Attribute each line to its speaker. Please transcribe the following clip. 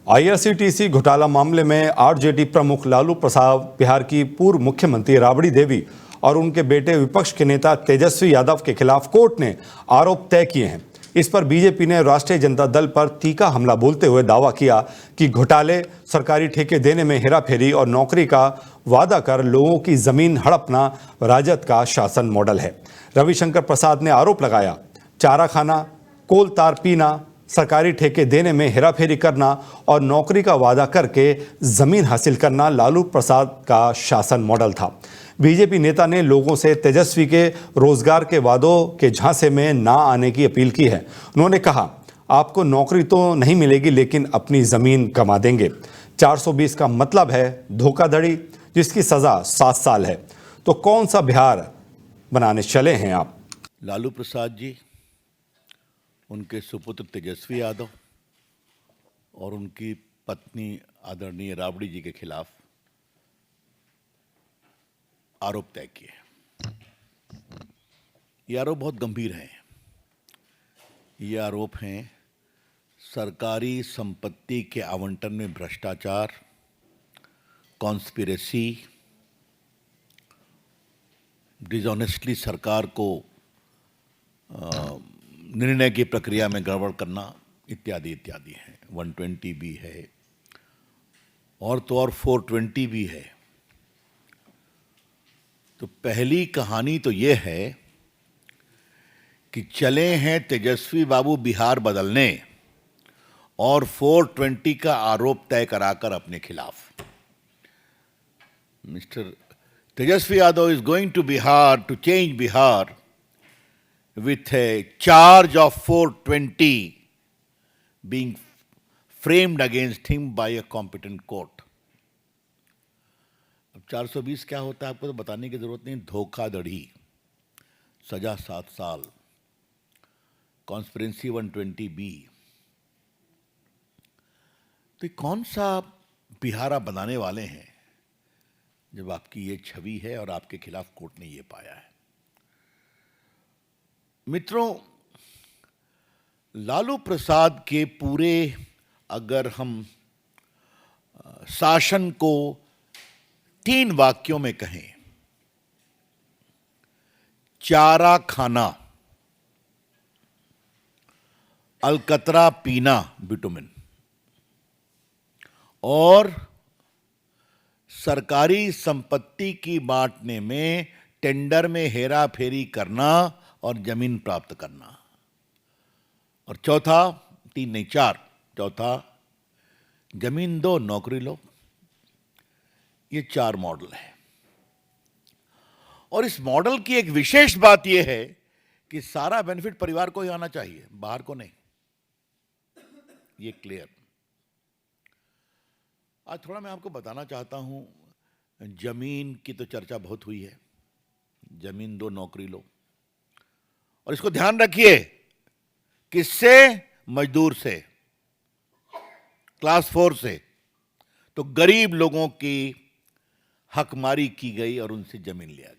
Speaker 1: IRCTC घोटाला मामले में आरजेडी प्रमुख लालू प्रसाद, बिहार की पूर्व मुख्यमंत्री राबड़ी देवी और उनके बेटे विपक्ष के नेता तेजस्वी यादव के खिलाफ कोर्ट ने आरोप तय किए हैं। इस पर बीजेपी ने राष्ट्रीय जनता दल पर तीखा हमला बोलते हुए दावा किया कि घोटाले, सरकारी ठेके देने में हेराफेरी और नौकरी का वादा कर लोगों की जमीन हड़पना राजद का शासन मॉडल है। रविशंकर प्रसाद ने आरोप लगाया, चारा खाना, कोल तार पीना, सरकारी ठेके देने में हेराफेरी करना और नौकरी का वादा करके जमीन हासिल करना लालू प्रसाद का शासन मॉडल था। बीजेपी नेता ने लोगों से तेजस्वी के रोजगार के वादों के झांसे में ना आने की अपील की है। उन्होंने कहा, आपको नौकरी तो नहीं मिलेगी लेकिन अपनी जमीन कमा देंगे। 420 का मतलब है धोखाधड़ी, जिसकी सजा 7 साल है। तो कौन सा बिहार बनाने चले हैं आप?
Speaker 2: लालू प्रसाद जी, उनके सुपुत्र तेजस्वी यादव और उनकी पत्नी आदरणीय राबड़ी जी के खिलाफ आरोप तय किए। ये आरोप बहुत गंभीर हैं। ये आरोप हैं सरकारी संपत्ति के आवंटन में भ्रष्टाचार, कॉन्स्पिरेसी, डिसऑनेस्टली सरकार को निर्णय की प्रक्रिया में गड़बड़ करना इत्यादि इत्यादि है। 120 भी है और तो और 420 भी है। तो पहली कहानी तो ये है कि चले हैं तेजस्वी बाबू बिहार बदलने और 420 का आरोप तय कराकर अपने खिलाफ। Mister Tejashwi Yadav is going to Bihar to change Bihar with a charge of 420 being framed against him by a competent court. अब 420 क्या होता है आपको तो बताने की जरूरत नहीं। धोखाधड़ी, सजा 7 साल, कॉन्स्पिरेंसी 120B। तो कौन सा बिहार बनाने वाले हैं जब आपकी ये छवि है और आपके खिलाफ कोर्ट ने ये पाया है। मित्रों, लालू प्रसाद के पूरे अगर हम शासन को 3 वाक्यों में कहें, चारा खाना, अलकतरा पीना बिटुमिन और सरकारी संपत्ति की बांटने में टेंडर में हेरा फेरी करना और जमीन प्राप्त करना, और चौथा, 3 नहीं 4, चौथा जमीन दो नौकरी लो। ये 4 मॉडल है। और इस मॉडल की एक विशेष बात यह है कि सारा बेनिफिट परिवार को ही आना चाहिए, बाहर को नहीं। ये क्लियर। आज थोड़ा मैं आपको बताना चाहता हूं, जमीन की तो चर्चा बहुत हुई है। जमीन दो नौकरी लो, और इसको ध्यान रखिए, किससे? मजदूर से, क्लास 4 से। तो गरीब लोगों की हकमारी की गई और उनसे जमीन लिया गया।